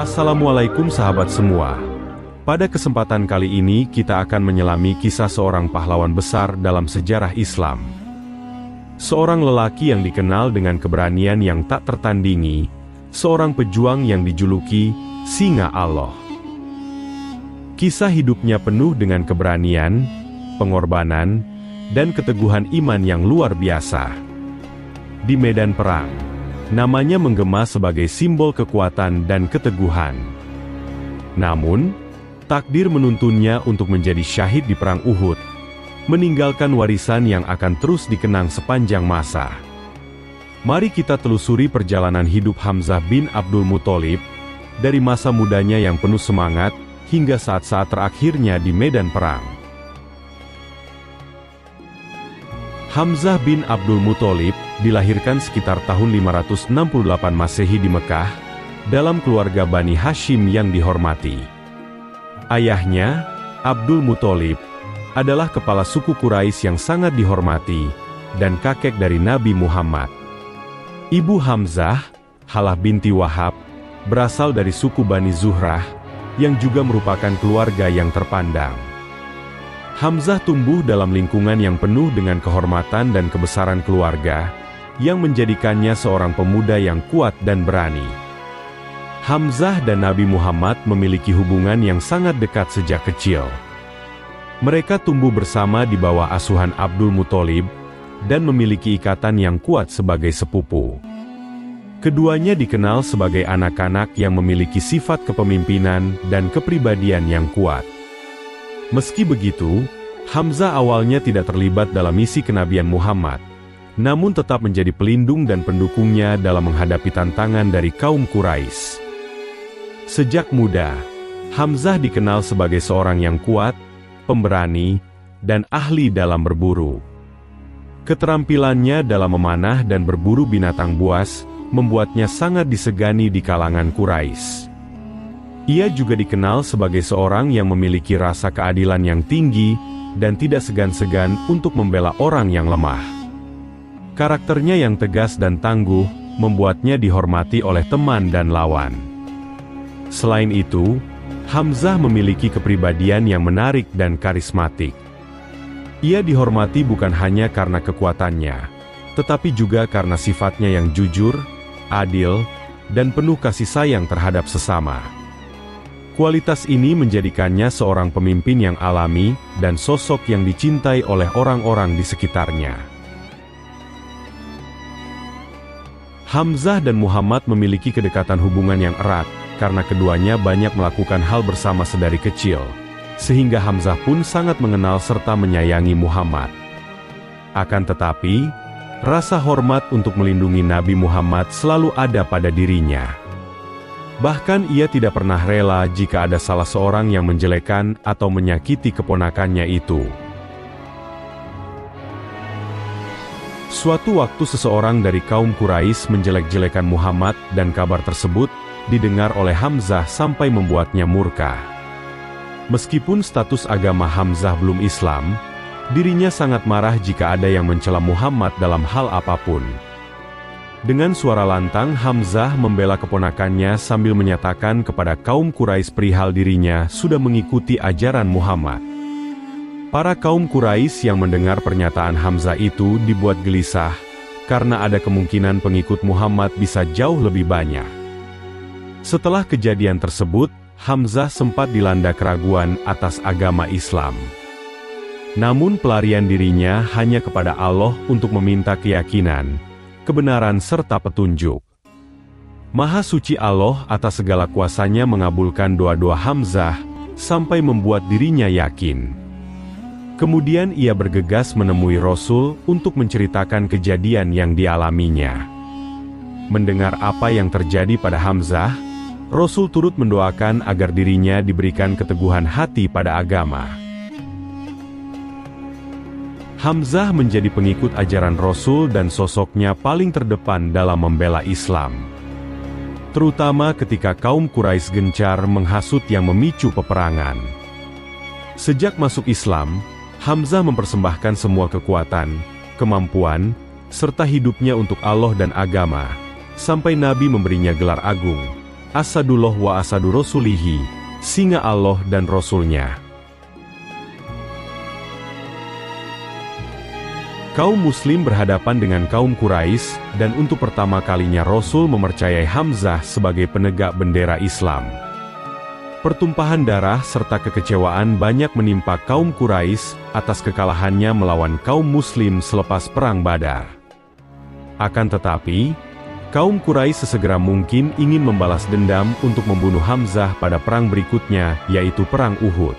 Assalamualaikum sahabat semua. Pada kesempatan kali ini kita akan menyelami kisah seorang pahlawan besar dalam sejarah Islam. Seorang lelaki yang dikenal dengan keberanian yang tak tertandingi, seorang pejuang yang dijuluki Singa Allah. Kisah hidupnya penuh dengan keberanian, pengorbanan, dan keteguhan iman yang luar biasa. Di medan perang, namanya menggema sebagai simbol kekuatan dan keteguhan. Namun, takdir menuntunnya untuk menjadi syahid di Perang Uhud, meninggalkan warisan yang akan terus dikenang sepanjang masa. Mari kita telusuri perjalanan hidup Hamzah bin Abdul Muthalib, dari masa mudanya yang penuh semangat, hingga saat-saat terakhirnya di medan perang. Hamzah bin Abdul Muthalib dilahirkan sekitar tahun 568 Masehi di Mekah, dalam keluarga Bani Hashim yang dihormati. Ayahnya, Abdul Muthalib, adalah kepala suku Quraisy yang sangat dihormati, dan kakek dari Nabi Muhammad. Ibu Hamzah, Halah binti Wahab, berasal dari suku Bani Zuhrah, yang juga merupakan keluarga yang terpandang. Hamzah tumbuh dalam lingkungan yang penuh dengan kehormatan dan kebesaran keluarga, yang menjadikannya seorang pemuda yang kuat dan berani. Hamzah dan Nabi Muhammad memiliki hubungan yang sangat dekat sejak kecil. Mereka tumbuh bersama di bawah asuhan Abdul Muthalib, dan memiliki ikatan yang kuat sebagai sepupu. Keduanya dikenal sebagai anak-anak yang memiliki sifat kepemimpinan dan kepribadian yang kuat. Meski begitu, Hamzah awalnya tidak terlibat dalam misi kenabian Muhammad, namun tetap menjadi pelindung dan pendukungnya dalam menghadapi tantangan dari kaum Quraisy. Sejak muda, Hamzah dikenal sebagai seorang yang kuat, pemberani, dan ahli dalam berburu. Keterampilannya dalam memanah dan berburu binatang buas membuatnya sangat disegani di kalangan Quraisy. Ia juga dikenal sebagai seorang yang memiliki rasa keadilan yang tinggi dan tidak segan-segan untuk membela orang yang lemah. Karakternya yang tegas dan tangguh membuatnya dihormati oleh teman dan lawan. Selain itu, Hamzah memiliki kepribadian yang menarik dan karismatik. Ia dihormati bukan hanya karena kekuatannya, tetapi juga karena sifatnya yang jujur, adil, dan penuh kasih sayang terhadap sesama. Kualitas ini menjadikannya seorang pemimpin yang alami dan sosok yang dicintai oleh orang-orang di sekitarnya. Hamzah dan Muhammad memiliki kedekatan hubungan yang erat, karena keduanya banyak melakukan hal bersama sedari kecil, sehingga Hamzah pun sangat mengenal serta menyayangi Muhammad. Akan tetapi, rasa hormat untuk melindungi Nabi Muhammad selalu ada pada dirinya. Bahkan ia tidak pernah rela jika ada salah seorang yang menjelekkan atau menyakiti keponakannya itu. Suatu waktu seseorang dari kaum Quraisy menjelek-jelekan Muhammad dan kabar tersebut didengar oleh Hamzah sampai membuatnya murka. Meskipun status agama Hamzah belum Islam, dirinya sangat marah jika ada yang mencela Muhammad dalam hal apapun. Dengan suara lantang Hamzah membela keponakannya sambil menyatakan kepada kaum Quraisy perihal dirinya sudah mengikuti ajaran Muhammad. Para kaum Quraisy yang mendengar pernyataan Hamzah itu dibuat gelisah, karena ada kemungkinan pengikut Muhammad bisa jauh lebih banyak. Setelah kejadian tersebut, Hamzah sempat dilanda keraguan atas agama Islam. Namun pelarian dirinya hanya kepada Allah untuk meminta keyakinan, kebenaran serta petunjuk. Maha suci Allah atas segala kuasanya mengabulkan doa-doa Hamzah, sampai membuat dirinya yakin. Kemudian ia bergegas menemui Rasul untuk menceritakan kejadian yang dialaminya. Mendengar apa yang terjadi pada Hamzah, Rasul turut mendoakan agar dirinya diberikan keteguhan hati pada agama. Hamzah menjadi pengikut ajaran Rasul dan sosoknya paling terdepan dalam membela Islam. Terutama ketika kaum Quraisy gencar menghasut yang memicu peperangan. Sejak masuk Islam, Hamzah mempersembahkan semua kekuatan, kemampuan, serta hidupnya untuk Allah dan agama, sampai Nabi memberinya gelar agung, Asadullah wa asadu rasulihi, singa Allah dan Rasulnya. Kaum Muslim berhadapan dengan kaum Quraisy, dan untuk pertama kalinya Rasul mempercayai Hamzah sebagai penegak bendera Islam. Pertumpahan darah serta kekecewaan banyak menimpa kaum Quraisy atas kekalahannya melawan kaum Muslim selepas Perang Badar. Akan tetapi, kaum Quraisy sesegera mungkin ingin membalas dendam untuk membunuh Hamzah pada perang berikutnya, yaitu Perang Uhud.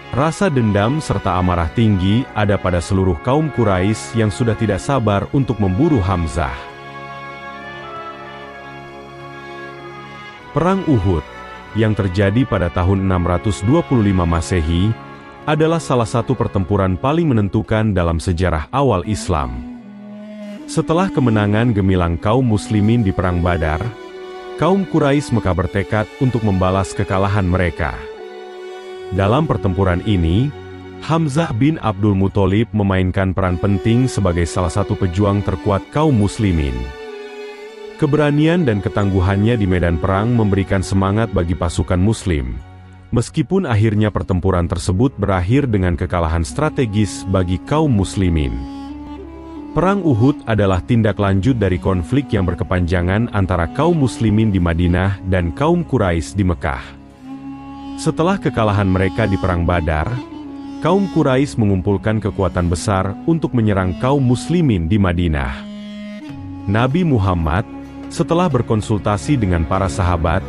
Rasa dendam serta amarah tinggi ada pada seluruh kaum Quraisy yang sudah tidak sabar untuk memburu Hamzah. Perang Uhud, yang terjadi pada tahun 625 Masehi, adalah salah satu pertempuran paling menentukan dalam sejarah awal Islam. Setelah kemenangan gemilang kaum muslimin di Perang Badar, kaum Quraisy Mekah bertekad untuk membalas kekalahan mereka. Dalam pertempuran ini, Hamzah bin Abdul Muthalib memainkan peran penting sebagai salah satu pejuang terkuat kaum muslimin. Keberanian dan ketangguhannya di medan perang memberikan semangat bagi pasukan muslim, meskipun akhirnya pertempuran tersebut berakhir dengan kekalahan strategis bagi kaum muslimin. Perang Uhud adalah tindak lanjut dari konflik yang berkepanjangan antara kaum muslimin di Madinah dan kaum Quraisy di Mekah. Setelah kekalahan mereka di Perang Badar, kaum Quraisy mengumpulkan kekuatan besar untuk menyerang kaum muslimin di Madinah. Nabi Muhammad, setelah berkonsultasi dengan para sahabat,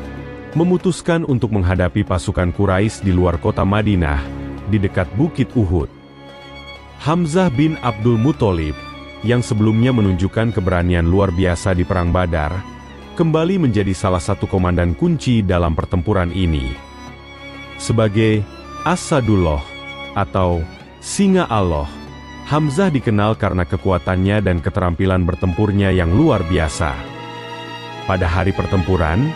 memutuskan untuk menghadapi pasukan Quraisy di luar kota Madinah, di dekat Bukit Uhud. Hamzah bin Abdul Muthalib, yang sebelumnya menunjukkan keberanian luar biasa di Perang Badar, kembali menjadi salah satu komandan kunci dalam pertempuran ini. Sebagai Asadullah atau singa Allah, Hamzah dikenal karena kekuatannya dan keterampilan bertempurnya yang luar biasa. Pada hari pertempuran,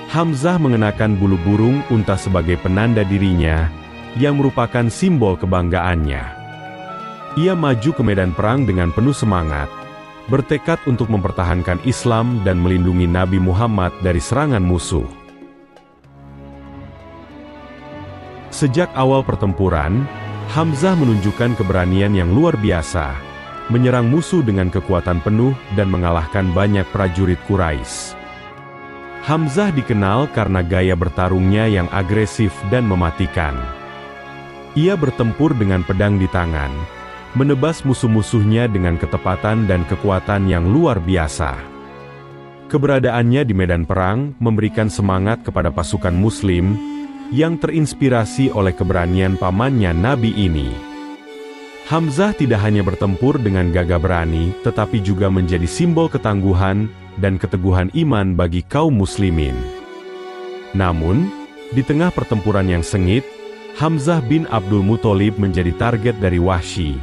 Hamzah mengenakan bulu burung unta sebagai penanda dirinya, yang merupakan simbol kebanggaannya. Ia maju ke medan perang dengan penuh semangat, bertekad untuk mempertahankan Islam dan melindungi Nabi Muhammad dari serangan musuh. Sejak awal pertempuran, Hamzah menunjukkan keberanian yang luar biasa, menyerang musuh dengan kekuatan penuh dan mengalahkan banyak prajurit Quraisy. Hamzah dikenal karena gaya bertarungnya yang agresif dan mematikan. Ia bertempur dengan pedang di tangan, menebas musuh-musuhnya dengan ketepatan dan kekuatan yang luar biasa. Keberadaannya di medan perang memberikan semangat kepada pasukan Muslim, yang terinspirasi oleh keberanian pamannya Nabi ini. Hamzah tidak hanya bertempur dengan gagah berani, tetapi juga menjadi simbol ketangguhan dan keteguhan iman bagi kaum muslimin. Namun, di tengah pertempuran yang sengit, Hamzah bin Abdul Muthalib menjadi target dari Wahsy,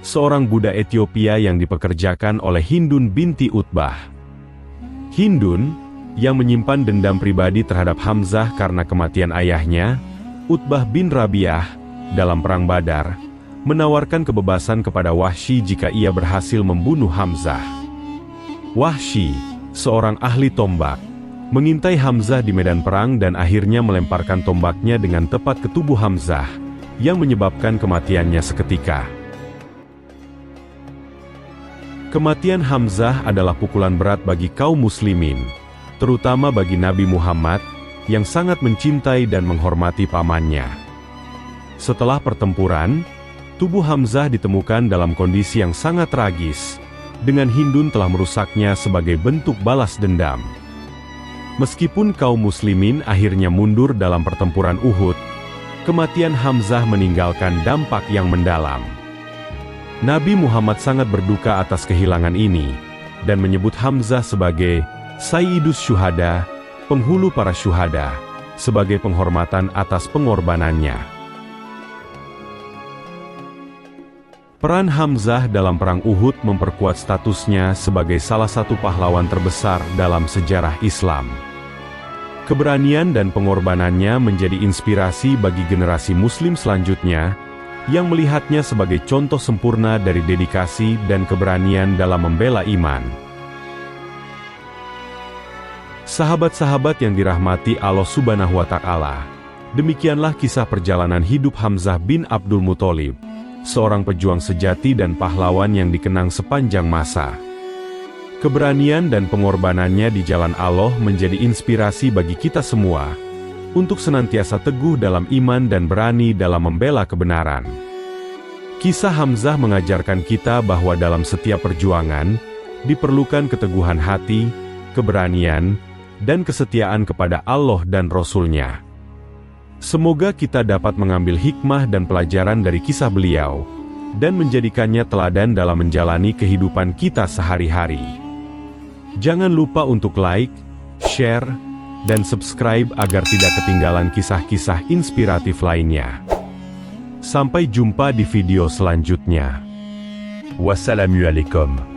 seorang budak Ethiopia yang dipekerjakan oleh Hindun binti Utbah. Hindun, yang menyimpan dendam pribadi terhadap Hamzah karena kematian ayahnya, Utbah bin Rabi'ah, dalam Perang Badar, menawarkan kebebasan kepada Wahsy jika ia berhasil membunuh Hamzah. Wahsy, seorang ahli tombak, mengintai Hamzah di medan perang dan akhirnya melemparkan tombaknya dengan tepat ke tubuh Hamzah, yang menyebabkan kematiannya seketika. Kematian Hamzah adalah pukulan berat bagi kaum muslimin, terutama bagi Nabi Muhammad, yang sangat mencintai dan menghormati pamannya. Setelah pertempuran, tubuh Hamzah ditemukan dalam kondisi yang sangat tragis, dengan Hindun telah merusaknya sebagai bentuk balas dendam. Meskipun kaum muslimin akhirnya mundur dalam pertempuran Uhud, kematian Hamzah meninggalkan dampak yang mendalam. Nabi Muhammad sangat berduka atas kehilangan ini, dan menyebut Hamzah sebagai Sayyidus Syuhada, penghulu para syuhada, sebagai penghormatan atas pengorbanannya. Peran Hamzah dalam Perang Uhud memperkuat statusnya sebagai salah satu pahlawan terbesar dalam sejarah Islam. Keberanian dan pengorbanannya menjadi inspirasi bagi generasi Muslim selanjutnya, yang melihatnya sebagai contoh sempurna dari dedikasi dan keberanian dalam membela iman. Sahabat-sahabat yang dirahmati Allah Subhanahu wa Ta'ala, demikianlah kisah perjalanan hidup Hamzah bin Abdul Muthalib, seorang pejuang sejati dan pahlawan yang dikenang sepanjang masa. Keberanian dan pengorbanannya di jalan Allah menjadi inspirasi bagi kita semua untuk senantiasa teguh dalam iman dan berani dalam membela kebenaran. Kisah Hamzah mengajarkan kita bahwa dalam setiap perjuangan diperlukan keteguhan hati, keberanian, dan kesetiaan kepada Allah dan Rasul-Nya. Semoga kita dapat mengambil hikmah dan pelajaran dari kisah beliau dan menjadikannya teladan dalam menjalani kehidupan kita sehari-hari. Jangan lupa untuk like, share, dan subscribe agar tidak ketinggalan kisah-kisah inspiratif lainnya. Sampai jumpa di video selanjutnya. Wassalamualaikum.